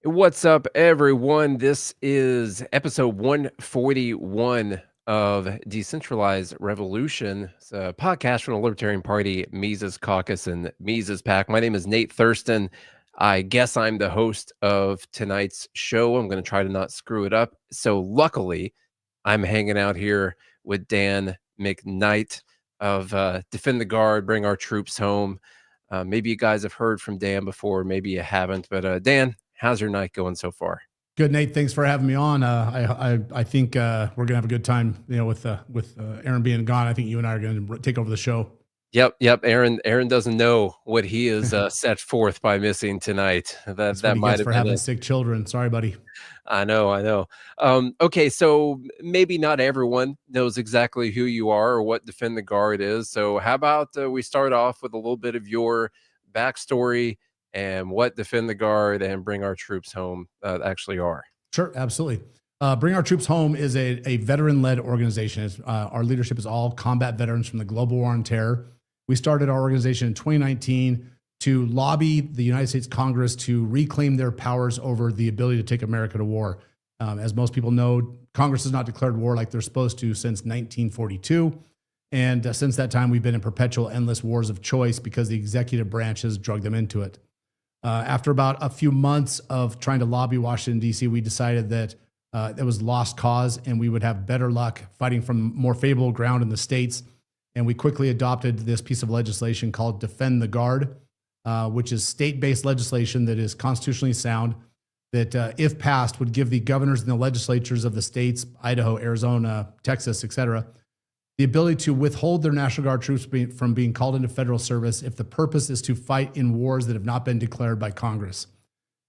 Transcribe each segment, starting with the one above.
What's up, everyone? This is episode 141 of Decentralized Revolution. It's a podcast from the Libertarian Party, Mises Caucus, and Mises PAC. My name is Nate Thurston. I guess I'm the host of tonight's show. I'm going to try to not screw it up. So, luckily, I'm hanging out here with Dan McKnight of Defend the Guard, Bring Our Troops Home. Maybe you guys have heard from Dan before, maybe you haven't. But Dan, how's your night going so far? Good, Nate. Thanks for having me on. I think we're gonna have a good time. With Aaron being gone, I think you and I are gonna take over the show. Yep. Aaron doesn't know what he is set forth by missing tonight. That's what That he might gets have for been having it. sick children. Sorry, buddy. I know. Okay, so maybe not everyone knows exactly who you are or what Defend the Guard is. So how about we start off with a little bit of your backstory and what Defend the Guard and Bring Our Troops Home actually are. Sure, absolutely. Bring Our Troops Home is a veteran-led organization. Our leadership is all combat veterans from the global war on terror. We started our organization in 2019 to lobby the United States Congress to reclaim their powers over the ability to take America to war. As most people know, Congress has not declared war like they're supposed to since 1942. And since that time, we've been in perpetual, endless wars of choice because the executive branch has drugged them into it. After about a few months of trying to lobby Washington, D.C., we decided that it was lost cause and we would have better luck fighting from more favorable ground in the states. And we quickly adopted this piece of legislation called Defend the Guard, which is state-based legislation that is constitutionally sound, that if passed would give the governors and the legislatures of the states, Idaho, Arizona, Texas, et cetera, the ability to withhold their National Guard troops from being called into federal service if the purpose is to fight in wars that have not been declared by Congress.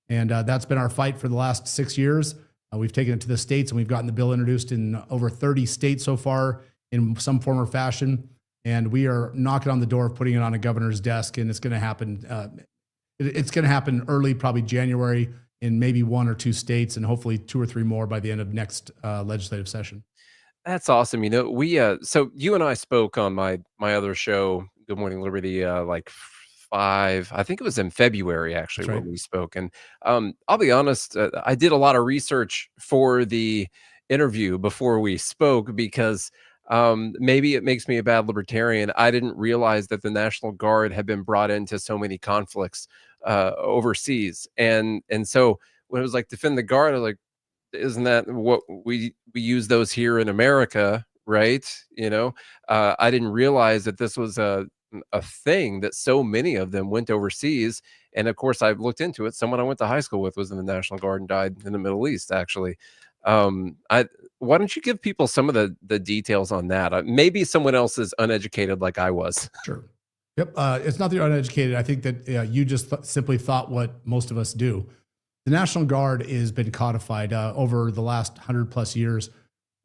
And that's been our fight for the last 6 years. We've taken it to the states, and we've gotten the bill introduced in over 30 states so far in some form or fashion. And we are knocking on the door of putting it on a governor's desk, and it's going to happen. It's going to happen early, probably January, in maybe 1 or 2 states, and hopefully 2 or 3 more by the end of next legislative session. That's awesome. We so you and I spoke on my other show, Good Morning Liberty, like 5, I think it was in February actually That's when right. we spoke. And I'll be honest, I did a lot of research for the interview before we spoke because maybe it makes me a bad libertarian. I didn't realize that the National Guard had been brought into so many conflicts overseas. And so when it was like Defend the Guard, I was like, isn't that what we use those here in America, right? I didn't realize that this was a thing that so many of them went overseas. And of course, I've looked into it. Someone I went to high school with was in the National Guard and died in the Middle East, actually. I Why don't you give people some of the details on that? Maybe someone else is uneducated like I was. Sure. Yep. It's not that you're uneducated. I think that you just simply thought what most of us do. The National Guard has been codified over the last 100+ years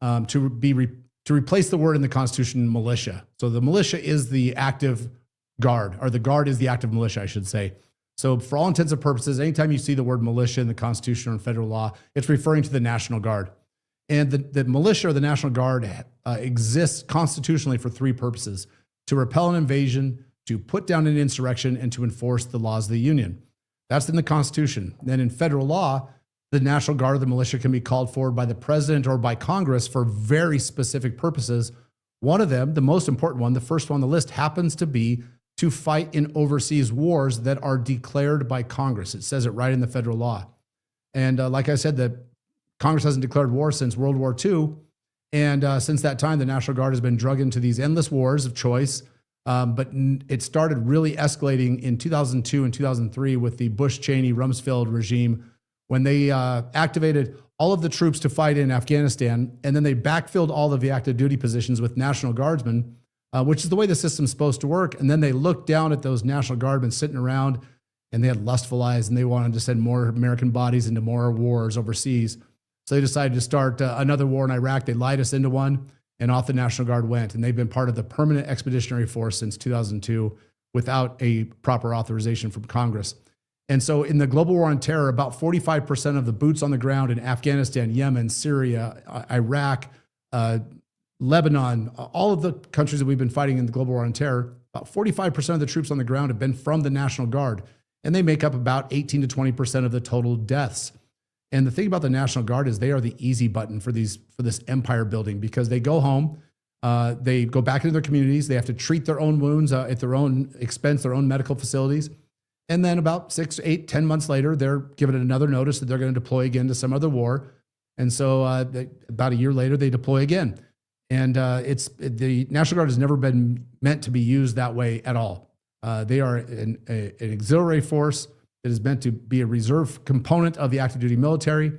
to replace the word in the Constitution, militia. So the militia is the active guard, or the guard is the active militia, I should say. So for all intents and purposes, anytime you see the word militia in the Constitution or in federal law, it's referring to the National Guard. And the militia or the National Guard exists constitutionally for 3 purposes: to repel an invasion, to put down an insurrection, and to enforce the laws of the Union. That's in the Constitution. Then in federal law, the National Guard or the militia can be called forward by the president or by Congress for very specific purposes. One of them, the most important one, the first one on the list, happens to be to fight in overseas wars that are declared by Congress. It says it right in the federal law. And like I said, that Congress hasn't declared war since World War II. And since that time, the National Guard has been drugged into these endless wars of choice. But it started really escalating in 2002 and 2003 with the Bush-Cheney-Rumsfeld regime, when they activated all of the troops to fight in Afghanistan, and then they backfilled all of the active duty positions with National Guardsmen, which is the way the system's supposed to work. And then they looked down at those National Guardmen sitting around, and they had lustful eyes, and they wanted to send more American bodies into more wars overseas. So they decided to start another war in Iraq. They lied us into one, and off the National Guard went. And they've been part of the Permanent Expeditionary Force since 2002 without a proper authorization from Congress. And so in the global war on terror, about 45% of the boots on the ground in Afghanistan, Yemen, Syria, Iraq, Lebanon, all of the countries that we've been fighting in the global war on terror, about 45% of the troops on the ground have been from the National Guard. and they make up about 18 to 20% of the total deaths. And the thing about the National Guard is they are the easy button for this empire building, because they go home, they go back into their communities, they have to treat their own wounds at their own expense, their own medical facilities. And then about 6, 8, 10 months later, they're given another notice that they're going to deploy again to some other war. And so about a year later, they deploy again. And the National Guard has never been meant to be used that way at all. They are an auxiliary force that is meant to be a reserve component of the active duty military.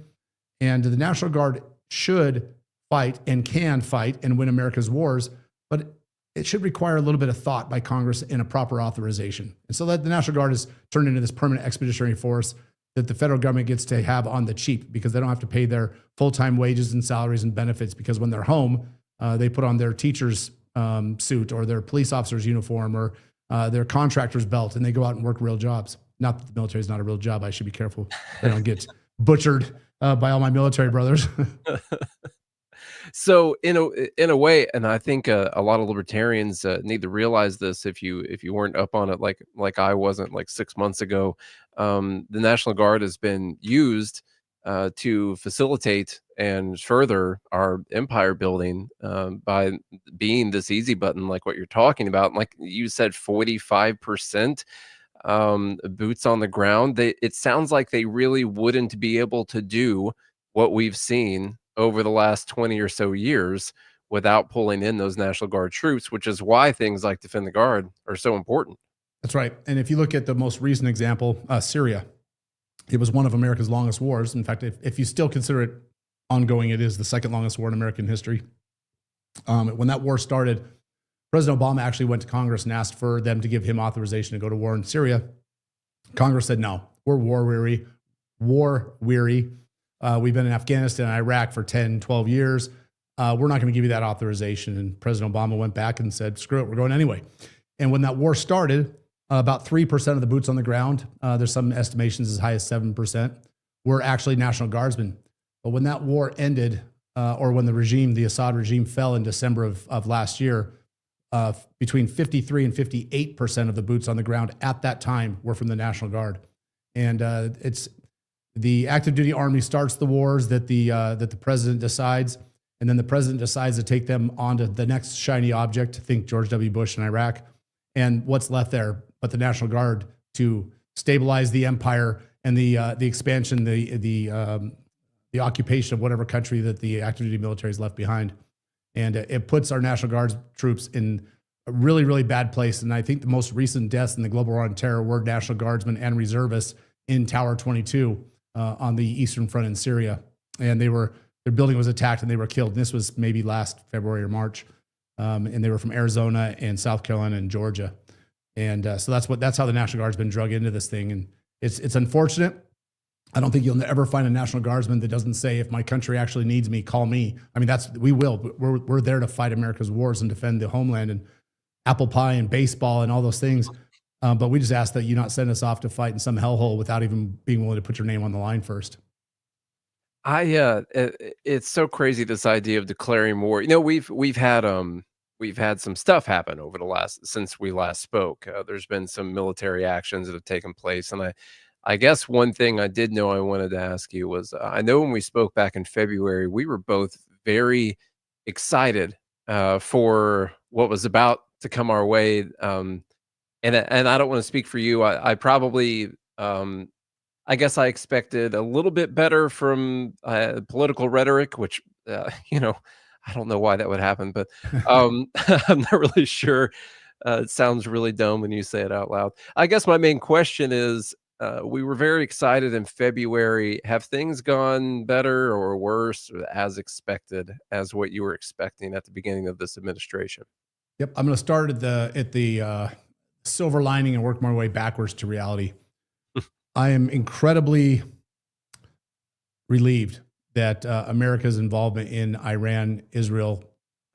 And the National Guard should fight and can fight and win America's wars, but it should require a little bit of thought by Congress and a proper authorization. And so that the National Guard is turned into this permanent expeditionary force that the federal government gets to have on the cheap, because they don't have to pay their full-time wages and salaries and benefits, because when they're home, they put on their teacher's suit or their police officer's uniform or their contractor's belt, and they go out and work real jobs. Not that the military is not a real job. I should be careful I don't get butchered by all my military brothers. So in a way, and I think a lot of libertarians need to realize this. If you weren't up on it like I wasn't like 6 months ago, the National Guard has been used to facilitate and further our empire building by being this easy button, like what you're talking about. And like you said, 45% boots on the ground. It sounds like they really wouldn't be able to do what we've seen over the last 20 or so years without pulling in those National Guard troops, which is why things like Defend the Guard are so important. That's right. And if you look at the most recent example, Syria, it was one of America's longest wars. In fact, if you still consider it ongoing, it is the second longest war in American history. When that war started, President Obama actually went to Congress and asked for them to give him authorization to go to war in Syria. Congress said, no, we're war weary. We've been in Afghanistan and Iraq for 10, 12 years. We're not going to give you that authorization. And President Obama went back and said, screw it, we're going anyway. And when that war started, about 3% of the boots on the ground, there's some estimations as high as 7%, were actually National Guardsmen. But when that war ended, or when the Assad regime fell in December of last year, between 53 and 58% of the boots on the ground at that time were from the National Guard. And it's the active duty army starts the wars that the president decides, and then the president decides to take them on to the next shiny object. Think George W. Bush in Iraq, and what's left there but the National Guard to stabilize the empire and the expansion, the occupation of whatever country that the active duty military is left behind. And it puts our National Guard troops in a really, really bad place. And I think the most recent deaths in the global war on terror were National Guardsmen and reservists in Tower 22 on the Eastern Front in Syria. And their building was attacked and they were killed. And this was maybe last February or March. And they were from Arizona and South Carolina and Georgia. And so that's how the National Guard's been drug into this thing. And it's unfortunate. I don't think you'll ever find a National Guardsman that doesn't say, if my country actually needs me, call me. I mean, we will. We're there to fight America's wars and defend the homeland and apple pie and baseball and all those things. But we just ask that you not send us off to fight in some hellhole without even being willing to put your name on the line first. It's so crazy, this idea of declaring war. You know, we've had some stuff happen over since we last spoke. There's been some military actions that have taken place, and I guess one thing I did know I wanted to ask you was, I know when we spoke back in February, we were both very excited for what was about to come our way. And I don't want to speak for you. I probably, I guess I expected a little bit better from political rhetoric, which, I don't know why that would happen, but I'm not really sure. It sounds really dumb when you say it out loud. I guess my main question is, we were very excited in February. Have things gone better or worse, or as expected, as what you were expecting at the beginning of this administration? Yep, I'm going to start at the silver lining and work my way backwards to reality. I am incredibly relieved that America's involvement in Iran-Israel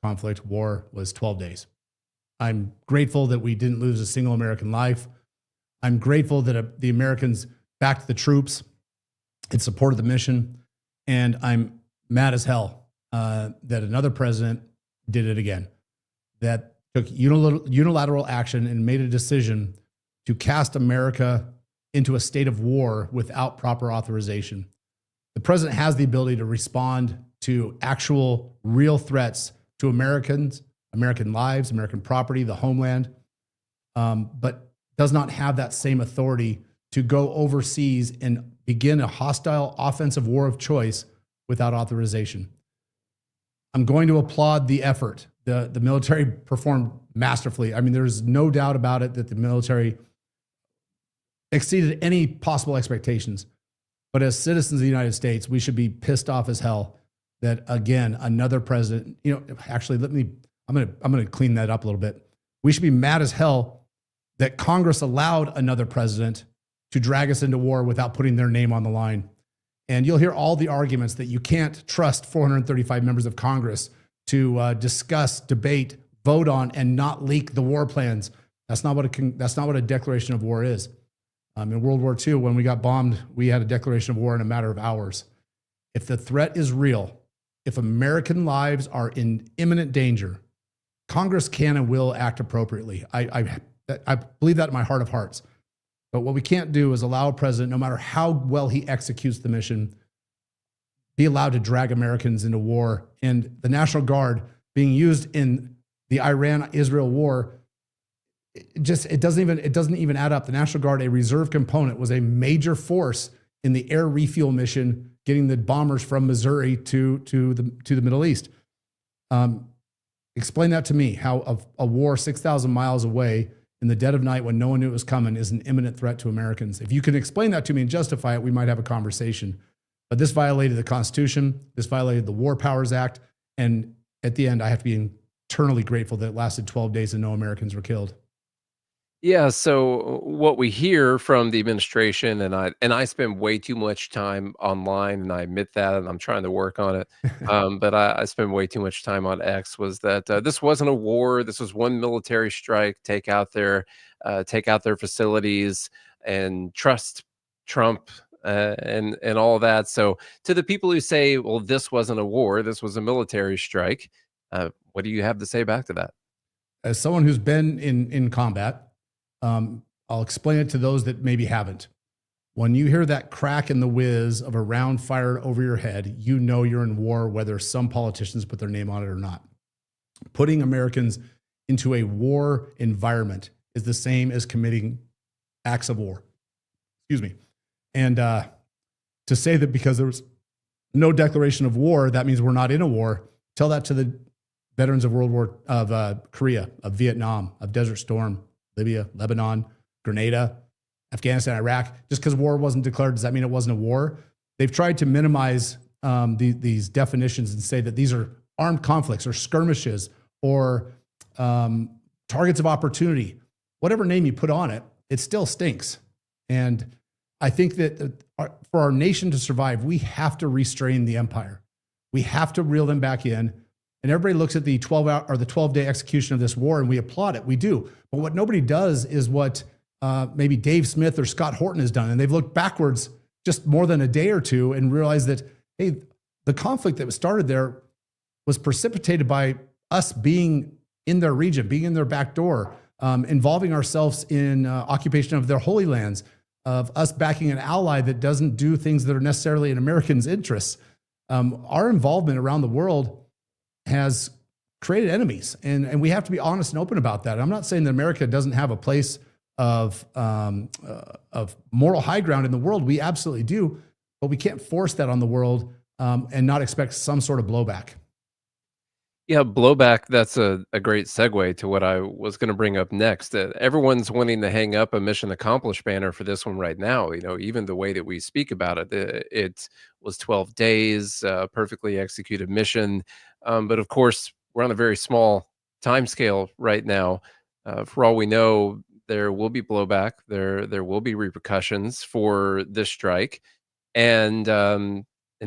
conflict war was 12 days. I'm grateful that we didn't lose a single American life. I'm grateful that the Americans backed the troops in support of the mission. And I'm mad as hell that another president did it again, that took unilateral action and made a decision to cast America into a state of war without proper authorization. The president has the ability to respond to actual real threats to Americans, American lives, American property, the homeland, but does not have that same authority to go overseas and begin a hostile offensive war of choice without authorization. I'm going to applaud the effort. The military performed masterfully. I mean, there's no doubt about it that the military exceeded any possible expectations. But as citizens of the United States, we should be pissed off as hell that, again, another president, actually, I'm going to clean that up a little bit. We should be mad as hell that Congress allowed another president to drag us into war without putting their name on the line. And you'll hear all the arguments that you can't trust 435 members of Congress to discuss, debate, vote on, and not leak the war plans. That's not what a declaration of war is. In World War II, when we got bombed, we had a declaration of war in a matter of hours. If the threat is real, if American lives are in imminent danger, Congress can and will act appropriately. I believe that in my heart of hearts. But what we can't do is allow a president, no matter how well he executes the mission, be allowed to drag Americans into war. And the National Guard being used in the Iran-Israel war, it doesn't even add up. The National Guard, a reserve component, was a major force in the air refuel mission, getting the bombers from Missouri to the Middle East. Explain that to me, how a war 6,000 miles away in the dead of night when no one knew it was coming is an imminent threat to Americans. If you can explain that to me and justify it, we might have a conversation. But this violated the Constitution. This violated the War Powers Act. And at the end, I have to be eternally grateful that it lasted 12 days and no Americans were killed. Yeah, so what we hear from the administration, and I spend way too much time online, and I admit that, and I'm trying to work on it. But I spend way too much time on X. Was that this wasn't a war? This was one military strike. Take out their facilities, and trust Trump, and all that. So to the people who say, "Well, this wasn't a war. This was a military strike," what do you have to say back to that? As someone who's been in combat, I'll explain it to those that maybe haven't. When you hear that crack in the whiz of a round fired over your head, you know you're in war, whether some politicians put their name on it or not. Putting Americans into a war environment is the same as committing acts of war. Excuse me. And to say that because there was no declaration of war, that means we're not in a war, tell that to the veterans of Korea, of Vietnam, of Desert Storm, Libya, Lebanon, Grenada, Afghanistan, Iraq. Just because war wasn't declared, does that mean it wasn't a war? They've tried to minimize these definitions and say that these are armed conflicts or skirmishes or targets of opportunity. Whatever name you put on it, it still stinks. And I think that for our nation to survive, we have to restrain the empire. We have to reel them back in. And everybody looks at the 12-hour or the 12-day execution of this war, and we applaud it. We do. But what nobody does is what maybe Dave Smith or Scott Horton has done. And they've looked backwards just more than a day or two and realized that, hey, the conflict that was started there was precipitated by us being in their region, being in their back door, involving ourselves in occupation of their holy lands, of us backing an ally that doesn't do things that are necessarily in Americans' interests. Our involvement around the world has created enemies, and we have to be honest and open about that. I'm not saying that America doesn't have a place of moral high ground in the world. We absolutely do, but we can't force that on the world and not expect some sort of blowback. Yeah, blowback, that's a great segue to what I was going to bring up next. Everyone's wanting to hang up a mission accomplished banner for this one right now. Even the way that we speak about it, it was 12 days, perfectly executed mission. But of course, we're on a very small time scale right now. For all we know, there will be blowback. There will be repercussions for this strike, and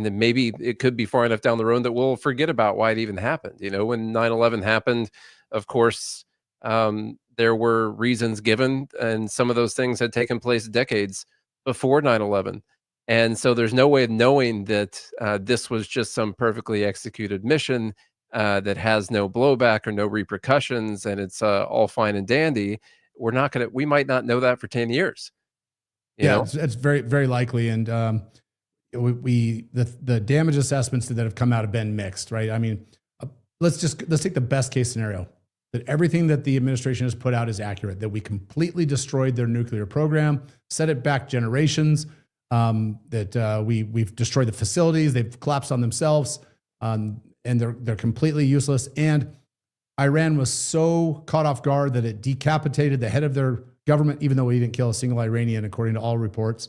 then maybe it could be far enough down the road that we'll forget about why it even happened. When 9/11 happened, of course, there were reasons given, and some of those things had taken place decades before 9/11. And so there's no way of knowing that this was just some perfectly executed mission that has no blowback or no repercussions, and it's all fine and dandy. We might not know that for 10 years. you Yeah, know? it's very, very likely. And the damage assessments that have come out have been mixed, right? I mean, uh, let's take the best case scenario, that everything that the administration has put out is accurate, that we completely destroyed their nuclear program, set it back generations, that we've destroyed the facilities, they've collapsed on themselves, and they're completely useless. And Iran was so caught off guard that it decapitated the head of their government, even though he didn't kill a single Iranian, according to all reports.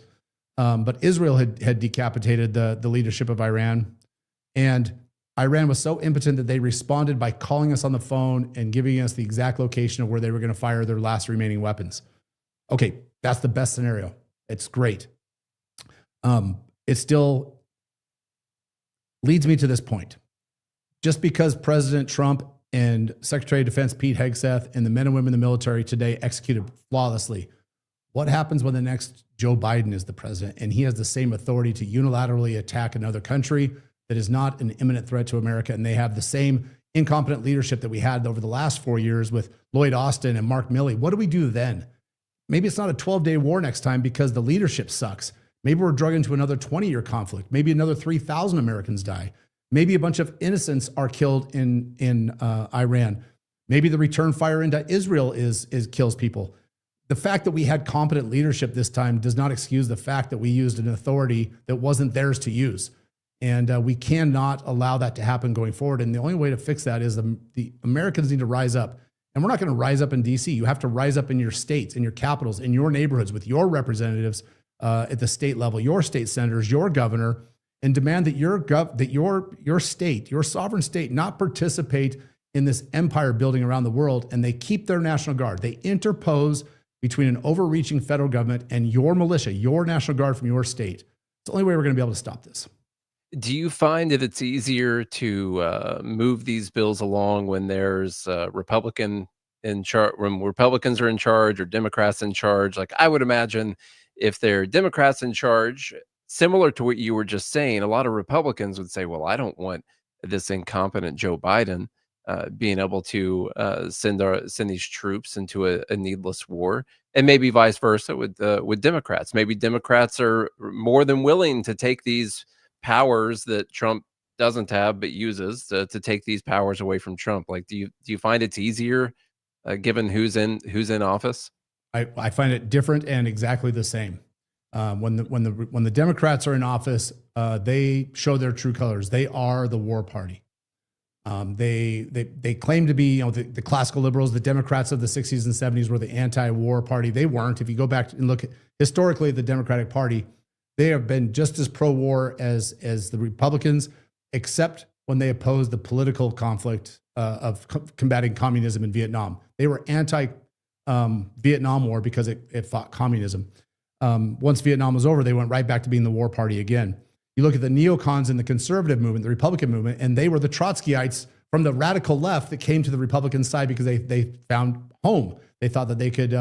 But Israel had decapitated the leadership of Iran. And Iran was so impotent that they responded by calling us on the phone and giving us the exact location of where they were going to fire their last remaining weapons. Okay, that's the best scenario. It's great. It still leads me to this point. Just because President Trump and Secretary of Defense Pete Hegseth and the men and women in the military today executed flawlessly, what happens when the next Joe Biden is the president and he has the same authority to unilaterally attack another country that is not an imminent threat to America, and they have the same incompetent leadership that we had over the last 4 years with Lloyd Austin and Mark Milley? What do we do then? Maybe it's not a 12-day war next time because the leadership sucks. Maybe we're dragged into another 20-year conflict. Maybe another 3,000 Americans die. Maybe a bunch of innocents are killed in Iran. Maybe the return fire into Israel is kills people. The fact that we had competent leadership this time does not excuse the fact that we used an authority that wasn't theirs to use. And we cannot allow that to happen going forward. And the only way to fix that is the Americans need to rise up. And we're not going to rise up in DC. You have to rise up in your states, in your capitals, in your neighborhoods with your representatives at the state level, your state senators, your governor, and demand that your state, your sovereign state, not participate in this empire building around the world. And they keep their National Guard. They interpose between an overreaching federal government and your militia, your National Guard from your state. It's the only way we're going to be able to stop this. Do you find that it's easier to move these bills along when there's Republican in charge, when Republicans are in charge or Democrats in charge? Like, I would imagine if they're Democrats in charge, similar to what you were just saying, a lot of Republicans would say, well, I don't want this incompetent Joe Biden being able to send these troops into a needless war, and maybe vice versa with Democrats. Maybe Democrats are more than willing to take these powers that Trump doesn't have but uses to take these powers away from Trump. Like, do you find it's easier given who's in office? I find it different and exactly the same. When the Democrats are in office, they show their true colors. They are the war party. They claim to be, the classical liberals. The Democrats of the 60s and 70s were the anti-war party. They weren't. If you go back and look at historically the Democratic Party, they have been just as pro-war as the Republicans, except when they opposed the political conflict of combating communism in Vietnam. They were anti-Vietnam War because it fought communism. Once Vietnam was over, they went right back to being the war party again. You look at the neocons in the conservative movement, the Republican movement, and they were the Trotskyites from the radical left that came to the Republican side because they found home. They thought that they could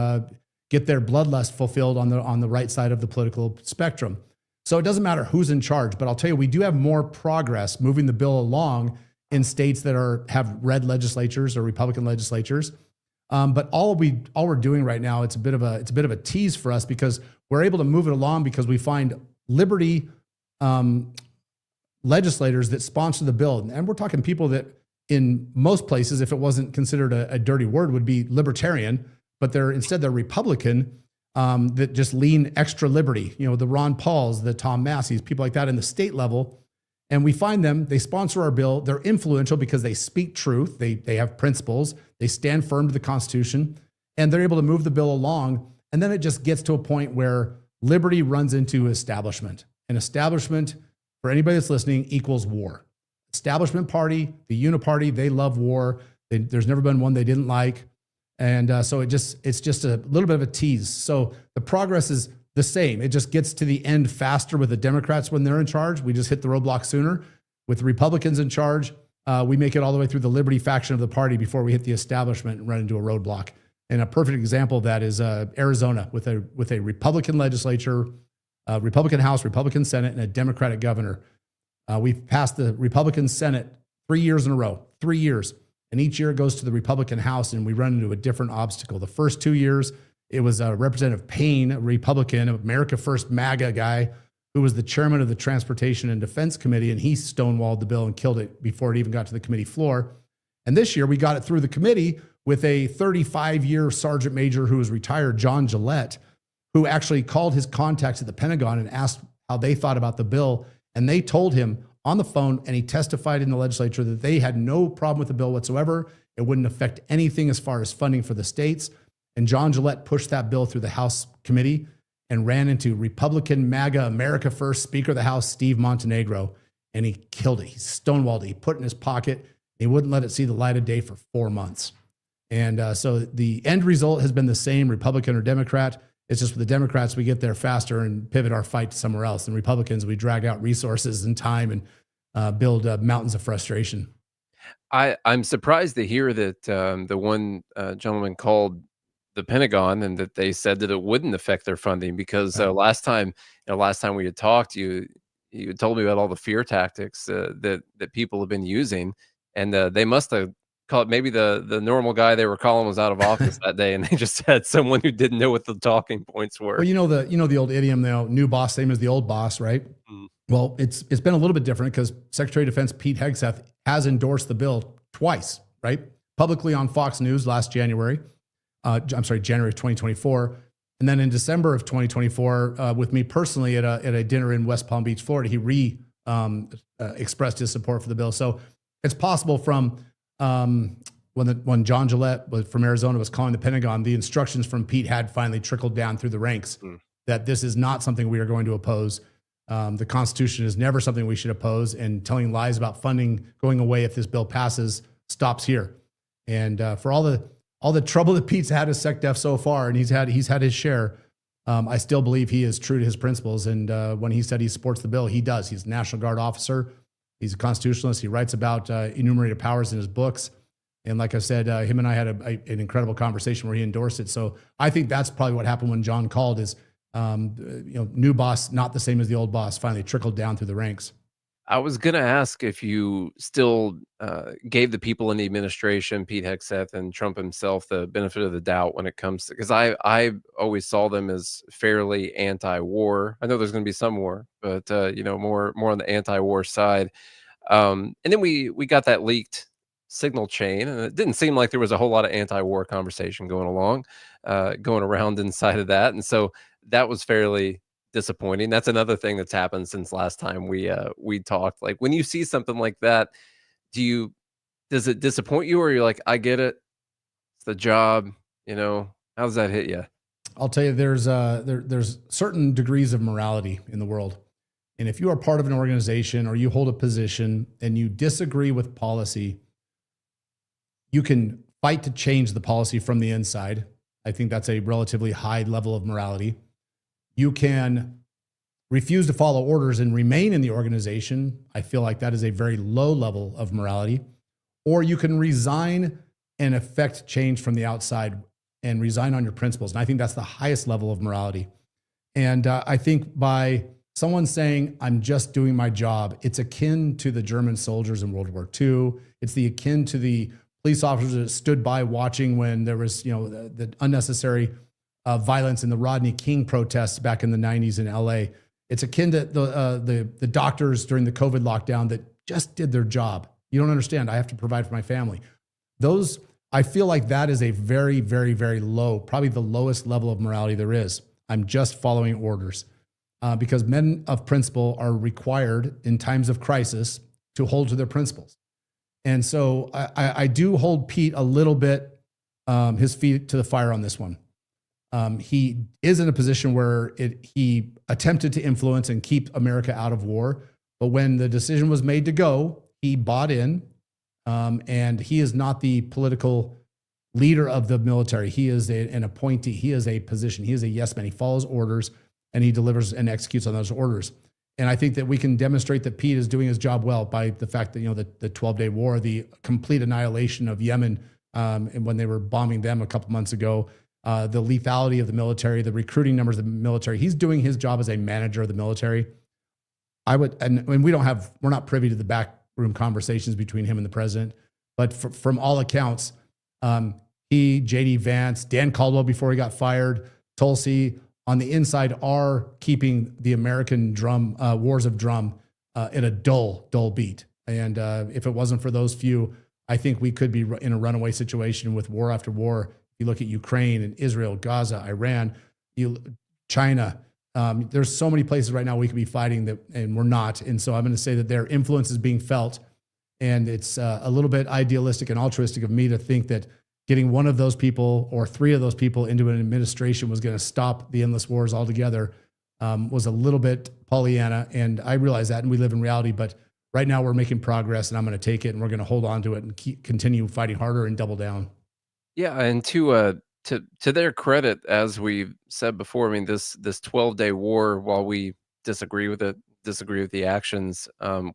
get their bloodlust fulfilled on the right side of the political spectrum. So it doesn't matter who's in charge, but I'll tell you, we do have more progress moving the bill along in states that have red legislatures or Republican legislatures. But all we're doing right now, it's a bit of a tease for us because we're able to move it along because we find liberty legislators that sponsor the bill. And we're talking people that in most places, if it wasn't considered a dirty word, would be libertarian, but they're Republican, that just lean extra liberty, the Ron Pauls, the Tom Masseys, people like that in the state level. And we find them, they sponsor our bill. They're influential because they speak truth. They have principles. They stand firm to the Constitution, and they're able to move the bill along. And then it just gets to a point where liberty runs into establishment. And establishment, for anybody that's listening, equals war. Establishment party, the uniparty, they love war. There's never been one they didn't like. And so it's just a little bit of a tease. So the progress is the same. It just gets to the end faster with the Democrats when they're in charge. We just hit the roadblock sooner. With the Republicans in charge, we make it all the way through the liberty faction of the party before we hit the establishment and run into a roadblock. And a perfect example of that is Arizona with a Republican legislature, Republican House, Republican Senate, and a Democratic governor. We've passed the Republican Senate 3 years in a row, 3 years. And each year it goes to the Republican House and we run into a different obstacle. The first 2 years, It was Representative Payne, a Republican, America First MAGA guy, who was the chairman of the Transportation and Defense Committee, and he stonewalled the bill and killed it before it even got to the committee floor. And this year we got it through the committee with a 35-year sergeant major who was retired, John Gillette, who actually called his contacts at the Pentagon and asked how they thought about the bill. And they told him on the phone, and he testified in the legislature, that they had no problem with the bill whatsoever. It wouldn't affect anything as far as funding for the states. And John Gillette pushed that bill through the House committee and ran into Republican MAGA America First Speaker of the House, Steve Montenegro, and he killed it. He stonewalled it. He put it in his pocket. He wouldn't let it see the light of day for 4 months. And so the end result has been the same, Republican or Democrat. It's just with the Democrats, we get there faster and pivot our fight to somewhere else. And Republicans, we drag out resources and time and build mountains of frustration. I'm surprised to hear that the one gentleman called the Pentagon and that they said that it wouldn't affect their funding because Right. last time we had talked, you had told me about all the fear tactics that people have been using, and they must have called maybe the normal guy they were calling was out of office that day, and they just had someone who didn't know what the talking points were. Well, the old idiom, new boss, same as the old boss, right? Mm. Well, it's been a little bit different because Secretary of Defense Pete Hegseth has endorsed the bill twice, right? Publicly on Fox News last January. January of 2024. And then in December of 2024, with me personally at a dinner in West Palm Beach, Florida, he expressed his support for the bill. So it's possible from when John Gillette from Arizona was calling the Pentagon, the instructions from Pete had finally trickled down through the ranks that this is not something we are going to oppose. The Constitution is never something we should oppose, and telling lies about funding going away if this bill passes stops here. And for all the trouble that Pete's had as SecDef so far, and he's had his share, I still believe he is true to his principles. And when he said he supports the bill, he does. He's a National Guard officer. He's a constitutionalist. He writes about enumerated powers in his books. And like I said, him and I had an incredible conversation where he endorsed it. So I think that's probably what happened when John called is, new boss, not the same as the old boss, finally trickled down through the ranks. I was gonna ask if you still gave the people in the administration, Pete Hegseth and Trump himself, the benefit of the doubt when it comes to because I always saw them as fairly anti-war. I know there's going to be some war, but more on the anti-war side. And then we got that leaked signal chain, and it didn't seem like there was a whole lot of anti-war conversation going around inside of that, and so that was fairly disappointing. That's another thing that's happened since last time we talked. Like when you see something like that, does it disappoint you, or you're like, I get it, it's the job, how does that hit you? I'll tell you, there's certain degrees of morality in the world. And if you are part of an organization or you hold a position and you disagree with policy, you can fight to change the policy from the inside. I think that's a relatively high level of morality. You can refuse to follow orders and remain in the organization. I feel like that is a very low level of morality. Or you can resign and affect change from the outside and resign on your principles. And I think that's the highest level of morality. And I think by someone saying, I'm just doing my job, it's akin to the German soldiers in World War II. It's akin to the police officers that stood by watching when there was, the unnecessary violence in the Rodney King protests back in the 90s in LA. It's akin to the doctors during the COVID lockdown that just did their job. You don't understand. I have to provide for my family. I feel like that is a very, very, very low, probably the lowest level of morality there is. I'm just following orders because men of principle are required in times of crisis to hold to their principles. And so I do hold Pete a little bit, his feet to the fire on this one. He is in a position where he attempted to influence and keep America out of war. But when the decision was made to go, he bought in. And he is not the political leader of the military. He is an appointee. He is a position. He is a yes man. He follows orders and he delivers and executes on those orders. And I think that we can demonstrate that Pete is doing his job well by the fact that, the 12-day war, the complete annihilation of Yemen, and when they were bombing them a couple months ago, the lethality of the military, the recruiting numbers of the military. He's doing his job as a manager of the military. And we're not privy to the backroom conversations between him and the president, but from all accounts, he, JD Vance, Dan Caldwell before he got fired, Tulsi on the inside are keeping the American drum wars of drum in a dull beat. And if it wasn't for those few, I think we could be in a runaway situation with war after war. You look at Ukraine and Israel, Gaza, Iran, China. There's so many places right now we could be fighting that, and we're not. And so I'm going to say that their influence is being felt. And it's a little bit idealistic and altruistic of me to think that getting one of those people or three of those people into an administration was going to stop the endless wars altogether. Was a little bit Pollyanna. And I realize that, and we live in reality. But right now we're making progress, and I'm going to take it, and we're going to hold on to it and continue fighting harder and double down. Yeah, and to their credit, as we've said before, I mean, this 12-day war, while we disagree with it, disagree with the actions,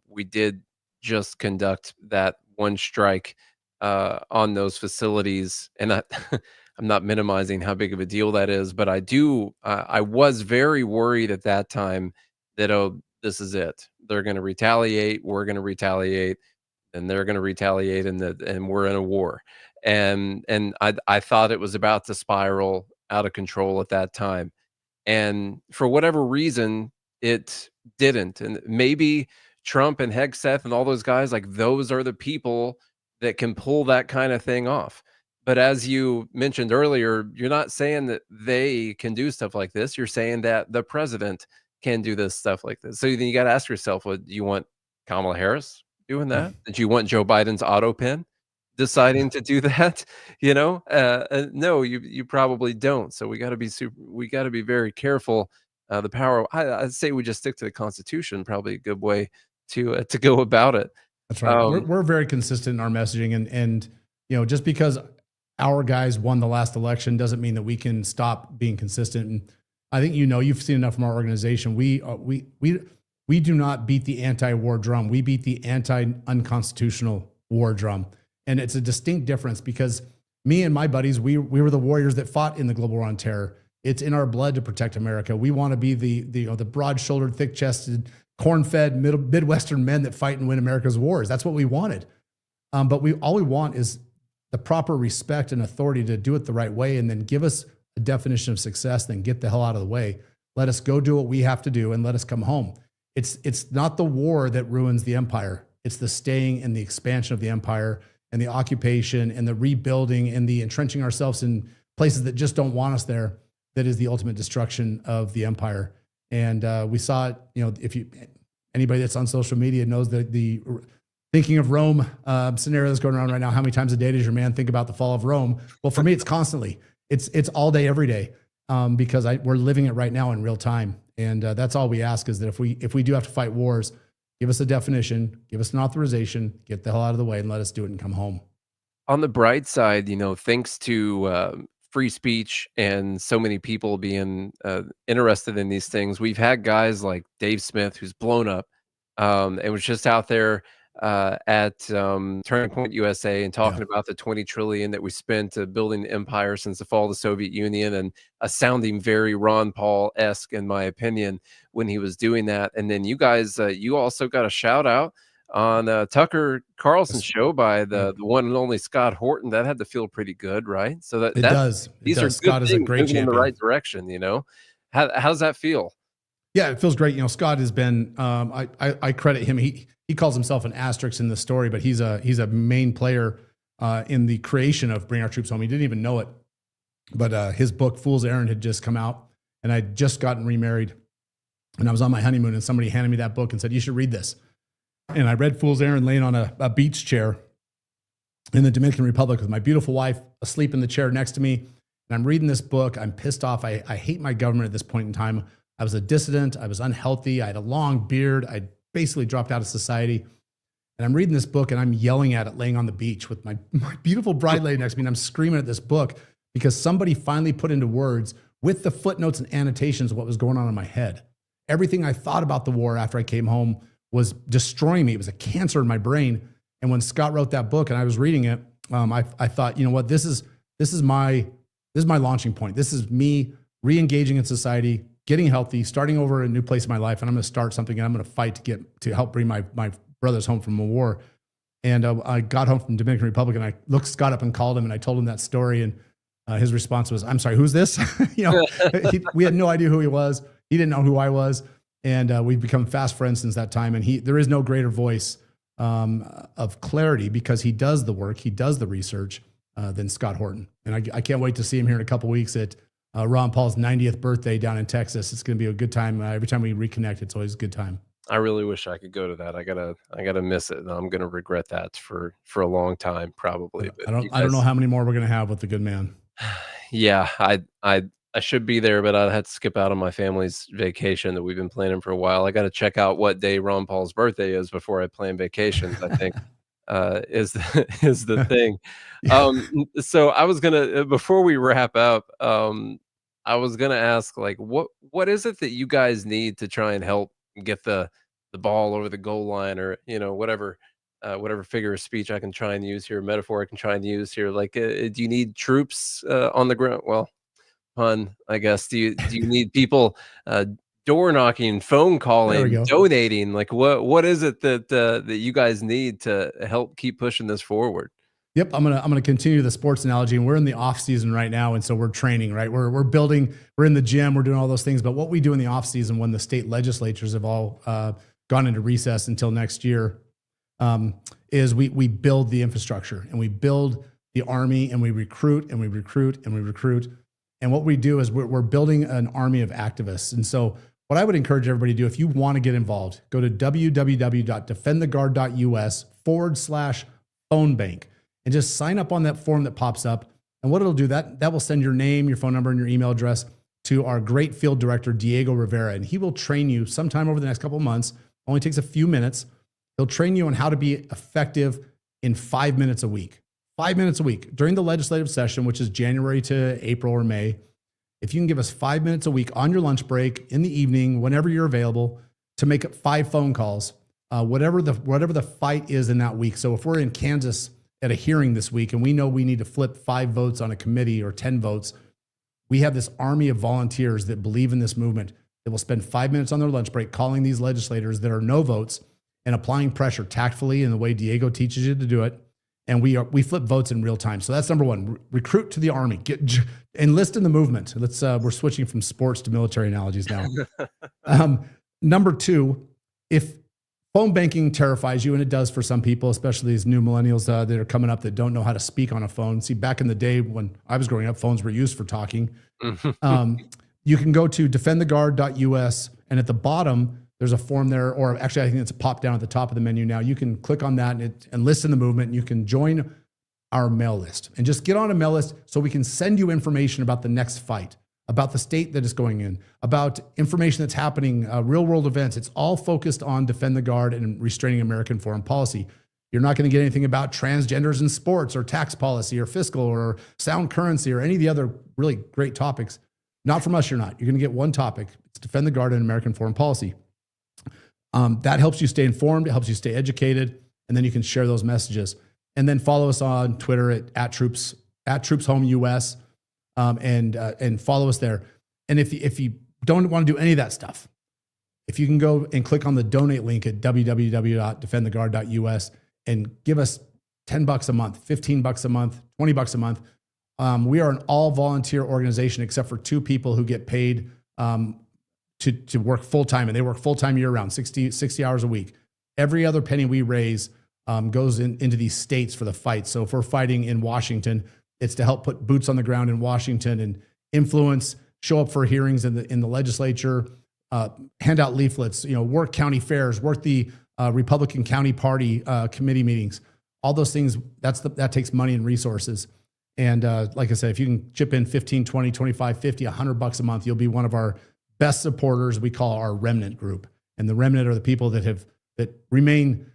we did just conduct that one strike on those facilities, and I'm not minimizing how big of a deal that is, but I was very worried at that time that, oh, this is it. They're going to retaliate. We're going to retaliate, and they're going to retaliate, and we're in a war. And I thought it was about to spiral out of control at that time. And for whatever reason, it didn't. And maybe Trump and Hegseth and all those guys, like, those are the people that can pull that kind of thing off. But as you mentioned earlier, you're not saying that they can do stuff like this. You're saying that the president can do this stuff like this. So then you got to ask yourself, well, do you want Kamala Harris doing that? Did you want Joe Biden's auto pen deciding to do that? No, you probably don't. So we got to be very careful. The power. I'd say we just stick to the Constitution. Probably a good way to go about it. That's right. We're very consistent in our messaging, and just because our guys won the last election doesn't mean that we can stop being consistent. And I think you've seen enough from our organization. We do not beat the anti-war drum. We beat the anti-unconstitutional war drum, and it's a distinct difference because me and my buddies, we were the warriors that fought in the global war on terror. It's in our blood to protect America. We want to be the broad-shouldered, thick-chested, corn-fed Midwestern men that fight and win America's wars. That's what we wanted. But all we want is the proper respect and authority to do it the right way, and then give us a definition of success, then get the hell out of the way. Let us go do what we have to do and let us come home. It's not the war that ruins the empire. It's the staying and the expansion of the empire and the occupation and the rebuilding and the entrenching ourselves in places that just don't want us there. That is the ultimate destruction of the empire. And we saw it, if anybody that's on social media knows that the thinking of Rome scenario that's going around right now, how many times a day does your man think about the fall of Rome? Well, for me, it's constantly. It's all day, every day, because we're living it right now in real time. And that's all we ask is that if we do have to fight wars, give us a definition, give us an authorization, get the hell out of the way, and let us do it and come home. On the bright side, thanks to free speech and so many people being interested in these things, we've had guys like Dave Smith, who's blown up, and was just out there at Turning Point USA and talking about the 20 trillion that we spent building the empire since the fall of the Soviet Union, and sounding very Ron Paul-esque, in my opinion, when he was doing that. And then you guys, you also got a shout out on Tucker Carlson's show by the one and only Scott Horton. That had to feel pretty good, right? So it does. These are Scott is a great champion. In the right direction. How's that feel? Yeah, it feels great. Scott has been. I credit him. He calls himself an asterisk in the story, but he's a main player in the creation of Bring Our Troops Home. He didn't even know it, but his book Fool's Errand had just come out, and I'd just gotten remarried, and I was on my honeymoon, and somebody handed me that book and said, "You should read this." And I read Fool's Errand laying on a beach chair in the Dominican Republic with my beautiful wife asleep in the chair next to me. And I'm reading this book. I'm pissed off. I hate my government at this point in time. I was a dissident. I was unhealthy. I had a long beard. I basically dropped out of society. And I'm reading this book and I'm yelling at it laying on the beach with my beautiful bride laying next to me. And I'm screaming at this book because somebody finally put into words with the footnotes and annotations what was going on in my head. Everything I thought about the war after I came home was destroying me. It was a cancer in my brain. And when Scott wrote that book and I was reading it, I thought, you know what, this is my launching point. This is me re-engaging in society, getting healthy, starting over a new place in my life. And I'm going to start something and I'm going to fight to help bring my brothers home from a war. And I got home from Dominican Republic, and I looked Scott up and called him, and I told him that story. And his response was, "I'm sorry, who's this?" We had no idea who he was. He didn't know who I was, and we've become fast friends since that time. And there is no greater voice of clarity, because he does the work, he does the research, than Scott Horton. And I can't wait to see him here in a couple of weeks at Ron Paul's 90th birthday down in Texas. It's going to be a good time. Every time we reconnect, it's always a good time. I really wish I could go to that. I gotta miss it, and I'm gonna regret that for a long time probably. But you I don't know guys, how many more we're going to have with the good man. yeah, I should be there, but I had to skip out on my family's vacation that we've been planning for a while. I got to check out what day Ron Paul's birthday is before I plan vacations, I think, is is the thing. Yeah. So I was gonna before we wrap up, I was gonna ask, like, what is it that you guys need to try and help get the ball over the goal line, or whatever whatever figure of speech I can try and use here, metaphor I can try and use here. Like, do you need troops on the ground? Well, pun, I guess. Do you need people door knocking, phone There we calling, go. donating? Like, what is it that you guys need to help keep pushing this forward? Yep, I'm gonna continue the sports analogy, and we're in the off season right now, and so we're training, right? We're building, we're in the gym, we're doing all those things. But what we do in the off season, when the state legislatures have all gone into recess until next year, is we build the infrastructure, and we build the army, and we recruit and we recruit and we recruit. And what we do is we're building an army of activists. And so what I would encourage everybody to do, if you want to get involved, go to www.defendtheguard.us/phone bank and just sign up on that form that pops up. And what it'll do, that will send your name, your phone number, and your email address to our great field director, Diego Rivera. And he will train you sometime over the next couple of months. Only takes a few minutes. He'll train you on how to be effective in 5 minutes a week. 5 minutes a week during the legislative session, which is January to April or May. If you can give us 5 minutes a week on your lunch break, in the evening, whenever you're available, to make up 5 phone calls, whatever the fight is in that week. So if we're in Kansas at a hearing this week, and we know we need to flip 5 votes on a committee or 10 votes, we have this army of volunteers that believe in this movement that will spend 5 minutes on their lunch break calling these legislators that are no votes and applying pressure tactfully in the way Diego teaches you to do it. And we flip votes in real time. So that's number one. Recruit to the army. Enlist in the movement. We're switching from sports to military analogies now. Number two, if phone banking terrifies you, and it does for some people, especially these new millennials that are coming up that don't know how to speak on a phone. See, back in the day when I was growing up, phones were used for talking. You can go to defendtheguard.us, and at the bottom, there's a form there, or actually, I think it's a pop down at the top of the menu now. You can click on that and enlist in the movement. And you can join our mail list and just get on a mail list so we can send you information about the next fight, about the state that is going in, about information that's happening, real world events. It's all focused on Defend the Guard and restraining American foreign policy. You're not going to get anything about transgenders in sports or tax policy or fiscal or sound currency or any of the other really great topics. Not from us, you're not. You're going to get one topic. It's Defend the Guard and American foreign policy. That helps you stay informed. It helps you stay educated. And then you can share those messages. And then follow us on Twitter at Troops Home US, and follow us there. And if you don't want to do any of that stuff, if you can go and click on the donate link at www.defendtheguard.us and give us $10 a month, $15 a month, $20 a month. We are an all volunteer organization except for 2 people who get paid to work full time, and they work full time year round, 60 hours a week. Every other penny we raise goes into these states for the fight. So if we're fighting in Washington, it's to help put boots on the ground in Washington and influence, show up for hearings in the legislature, hand out leaflets, work county fairs, work the Republican County Party committee meetings, all those things. That takes money and resources. And like I said, if you can chip in 15, 20, 25, 50, $100 a month, you'll be one of our best supporters. We call our remnant group. And the remnant are the people that remain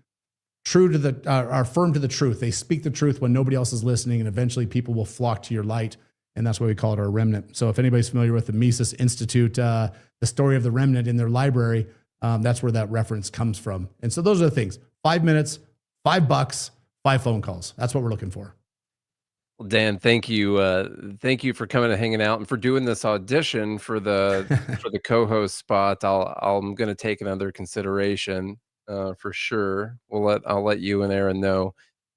true to are firm to the truth. They speak the truth when nobody else is listening, and eventually people will flock to your light. And that's why we call it our remnant. So if anybody's familiar with the Mises Institute, the story of the remnant in their library, that's where that reference comes from. And so those are the things: 5 minutes, $5, 5 phone calls. That's what we're looking for. Well, Dan, thank you. Thank you for coming and hanging out and for doing this audition for the co-host spot. I'm going to take it under consideration. for sure. I'll let you and Aaron know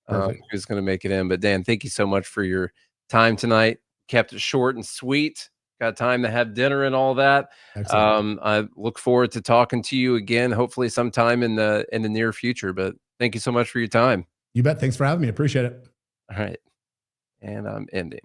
Perfect. who's going to make it in. But Dan, thank you so much for your time tonight. Kept it short and sweet. Got time to have dinner and all that. Excellent. I look forward to talking to you again, hopefully sometime in the near future. But thank you so much for your time. You bet. Thanks for having me. Appreciate it. All right, and I'm ending.